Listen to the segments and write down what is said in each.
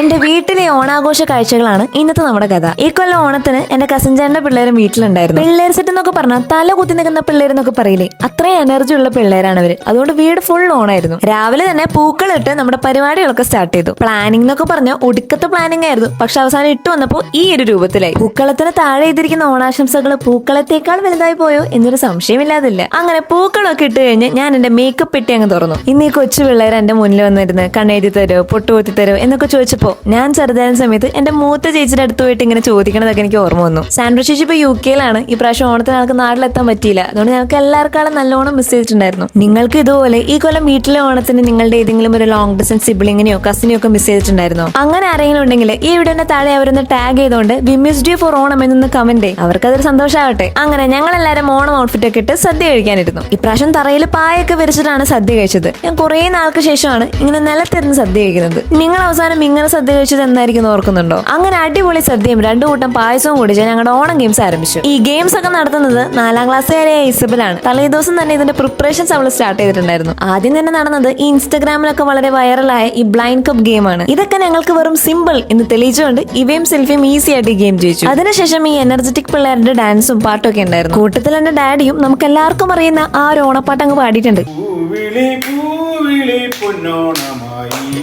എന്റെ വീട്ടിലെ ഓണാഘോഷ കാഴ്ചകളാണ് ഇന്നത്തെ നമ്മുടെ കഥ. ഈ കൊല്ലം ഓണത്തിന് എന്റെ കസിൻ ചേട്ടന്റെ പിള്ളേരും വീട്ടിലുണ്ടായിരുന്നു. പിള്ളേർ സെറ്റ് എന്നൊക്കെ പറഞ്ഞാൽ തല കുത്തി നിൽക്കുന്ന പിള്ളേരെന്നൊക്കെ പറയില്ലേ, അത്രയും എനർജി ഉള്ള പിള്ളേരാണ് അവര്. അതുകൊണ്ട് വീട് ഫുൾ ഓണായിരുന്നു. രാവിലെ തന്നെ പൂക്കളിട്ട് നമ്മുടെ പരിപാടികളൊക്കെ സ്റ്റാർട്ട് ചെയ്തു. പ്ലാനിംഗ് എന്നൊക്കെ പറഞ്ഞ ഒടുക്കത്തെ പ്ലാനിംഗ് ആയിരുന്നു. പക്ഷെ അവസാനം ഇട്ട് വന്നപ്പോൾ ഈ ഒരു രൂപത്തിലായി. പൂക്കളത്തിന് താഴെ എഴുതിയിരിക്കുന്ന ഓണാശംസകൾ പൂക്കളത്തേക്കാൾ വലുതായി പോയോ എന്നൊരു സംശയമില്ലാതില്ല. അങ്ങനെ പൂക്കളൊക്കെ ഇട്ട് കഴിഞ്ഞ് ഞാൻ എന്റെ മേക്കപ്പ് പെട്ടി അങ്ങ് തുറന്നു. ഇന്ന് ഈ കൊച്ചു പിള്ളേർ എന്റെ മുന്നിൽ വന്നിരുന്ന് കണ്ണെഴുതി തരോ പൊട്ടുകുത്തി തരോ എന്നൊക്കെ ചോദിച്ചപ്പോ ഞാൻ ചെറുതായിരുന്ന സമയത്ത് എന്റെ മൂത്ത ചേച്ചിയുടെ അടുത്ത് പോയിട്ട് ഇങ്ങനെ ചോദിക്കണതൊക്കെ എനിക്ക് ഓർമ്മ വന്നു. സാൻഡ്രോ ചേച്ചി ഇപ്പൊ UK-ലാണ്. ഈ പ്രാവശ്യം ഓണത്തിന് ഞങ്ങൾക്ക് നാട്ടിലെത്താൻ പറ്റിയില്ല. അതുകൊണ്ട് ഞങ്ങൾക്ക് എല്ലാവർക്കാളും നല്ലോണം മിസ് ചെയ്തിട്ടുണ്ടായിരുന്നു. നിങ്ങൾക്ക് ഇതുപോലെ ഈ കൊല്ലം വീട്ടിലെ ഓണത്തിന് നിങ്ങളുടെ ഏതെങ്കിലും ഒരു ലോങ് ഡിസ്റ്റൻസ് സിബ്ലിങ്ങിനെയോ കസിനെയോ ഒക്കെ മിസ് ചെയ്തിട്ടുണ്ടായിരുന്നോ? അങ്ങനെ ആരെങ്കിലും ഉണ്ടെങ്കിൽ ഈ വീഡിയോന്റെ താഴെ അവരൊന്ന് ടാഗ് ചെയ്തുകൊണ്ട് V missed you for Onam എന്നൊന്ന് കമന്റ്. അവർക്കതൊരു സന്തോഷമാവട്ടെ. അങ്ങനെ ഞങ്ങൾ എല്ലാവരും ഓണം ഔട്ട്ഫിറ്റ് ഒക്കെ ഇട്ട് സദ്യ കഴിക്കാനിരുന്നു. ഇപ്രാവശ്യം തറയിൽ പായൊക്കെ വിരിച്ചിട്ടാണ് സദ്യ കഴിച്ചത്. ഞാൻ കുറെ നാൾക്ക് ശേഷമാണ് ഇങ്ങനെ നിലത്തിരുന്ന് സദ്യ കഴിക്കുന്നത്. നിങ്ങൾ അവസാനം ഇങ്ങനെ സദ്യ കഴിച്ചത് എന്തായിരിക്കും ഓർക്കുന്നുണ്ടോ? അങ്ങനെ അടിപൊളി സദ്യയും 2 കൂട്ടം പായസവും കുടിച്ച് ഞങ്ങളുടെ ഓണം ഗെയിംസ് ആരംഭിച്ചു. ഈ ഗെയിംസ് ഒക്കെ നടത്തുന്നത് 4ാം ക്ലാസ്സുകാരിയായ ഇസബലാണ്. തലേ ദിവസം തന്നെ ഇതിന്റെ പ്രിപ്പറേഷൻസ് അവൾ സ്റ്റാർട്ട് ചെയ്തിട്ടുണ്ടായിരുന്നു. ആദ്യം തന്നെ നടന്നത് ഈ ഇൻസ്റ്റഗ്രാമിലൊക്കെ വളരെ വൈറലായ ഈ ബ്ലൈൻഡ് കപ്പ് ഗെയിമാണ്. ഇതൊക്കെ ഞങ്ങൾക്ക് വെറും സിമ്പിൾ എന്ന് തെളിയിച്ചുകൊണ്ട് ഇവയും സെൽഫിയും ഈസി ആയിട്ട് ഈ ഗെയിം ജയിച്ചു. അതിനുശേഷം ഈ എനർജറ്റിക് പിള്ളേരുടെ ഡാൻസും പാട്ടും ഒക്കെ ഉണ്ടായിരുന്നു. കൂട്ടത്തിൽ എന്റെ ഡാഡിയും നമുക്ക് എല്ലാവർക്കും അറിയുന്ന ആ ഒരു ഓണപ്പാട്ട് അങ്ങ് പാടിയിട്ടുണ്ട്.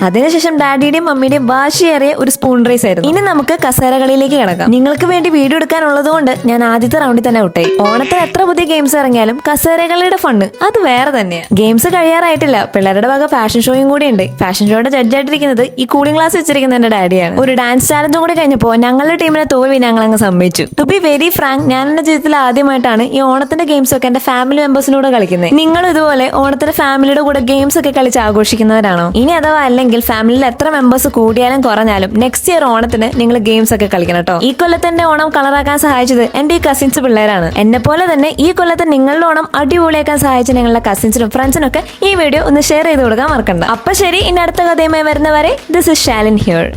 അതിനുശേഷം ഡാഡിയുടെയും മമ്മിയുടെയും വാശിയേറിയ ഒരു സ്പൂൺ റേസ് ആയിരുന്നു. ഇനി നമുക്ക് കസേരകളിലേക്ക് കിടക്കാം. നിങ്ങൾക്ക് വേണ്ടി വീഡിയോ എടുക്കാനുള്ളത് കൊണ്ട് ഞാൻ ആദ്യത്തെ റൗണ്ടിൽ തന്നെ ഔട്ടായി. ഓണത്തിന് എത്ര പുതിയ ഗെയിംസ് ഇറങ്ങിയാലും കസേരകളുടെ ഫണ്ട് അത് വേറെ തന്നെയാണ്. ഗെയിംസ് കഴിയാറായിട്ടില്ല. പിള്ളേരുടെ വക ഫാഷൻ ഷോയും കൂടി ഉണ്ട്. ഫാഷൻ ഷോയുടെ ജഡ്ജായിട്ടിരിക്കുന്നത് ഈ കൂളിംഗ് ഗ്ലാസ് വെച്ചിരിക്കുന്ന എന്റെ ഡാഡിയാണ്. ഒരു ഡാൻസ് ചാലഞ്ചും കൂടി കഴിഞ്ഞപ്പോൾ ഞങ്ങളുടെ ടീമിനെ തോൽവി ഞങ്ങൾ അങ്ങ് സമ്മതിച്ചു. ടു ബി വെരി ഫ്രാങ്ക്, ഞാൻ എന്റെ ജീവിതത്തിൽ ആദ്യമായിട്ടാണ് ഈ ഓണത്തിന്റെ ഗെയിംസ് ഒക്കെ എന്റെ ഫാമിലി മെമ്പേഴ്സിനോട് കളിക്കുന്നത്. നിങ്ങൾ ഇതുപോലെ ഓണത്തിന്റെ ഫാമിലിയുടെ കൂടെ ഗെയിംസ് ഒക്കെ കളിച്ച് ആഘോഷിക്കുന്നവരാണോ? ഇനി അഥവാ അല്ലെങ്കിൽ ഫാമിലിയിൽ എത്ര മെമ്പേഴ്സ് കൂടിയാലും കുറഞ്ഞാലും നെക്സ്റ്റ് ഇയർ ഓണത്തിന് നിങ്ങൾ ഗെയിംസ് ഒക്കെ കളിക്കണം കേട്ടോ. ഈ കൊല്ലത്തിന്റെ ഓണം കളറാക്കാൻ സഹായിച്ചത് എന്റെ ഈ കസിൻസ് പിള്ളേരാണ്. എന്നെ പോലെ തന്നെ ഈ കൊല്ലത്തെ നിങ്ങളുടെ ഓണം അടിപൊളിയാക്കാൻ സഹായിച്ച നിങ്ങളുടെ കസിൻസിനും ഫ്രണ്ട്സിനും ഒക്കെ ഈ വീഡിയോ ഒന്ന് ഷെയർ ചെയ്ത് കൊടുക്കാൻ മറക്കണ്ട. അപ്പൊ ശരി, ഇനി അടുത്ത കഥയുമായി വരുന്നവരെ ദിസ് ഇസ് ശാലിൻ ഹിയർ.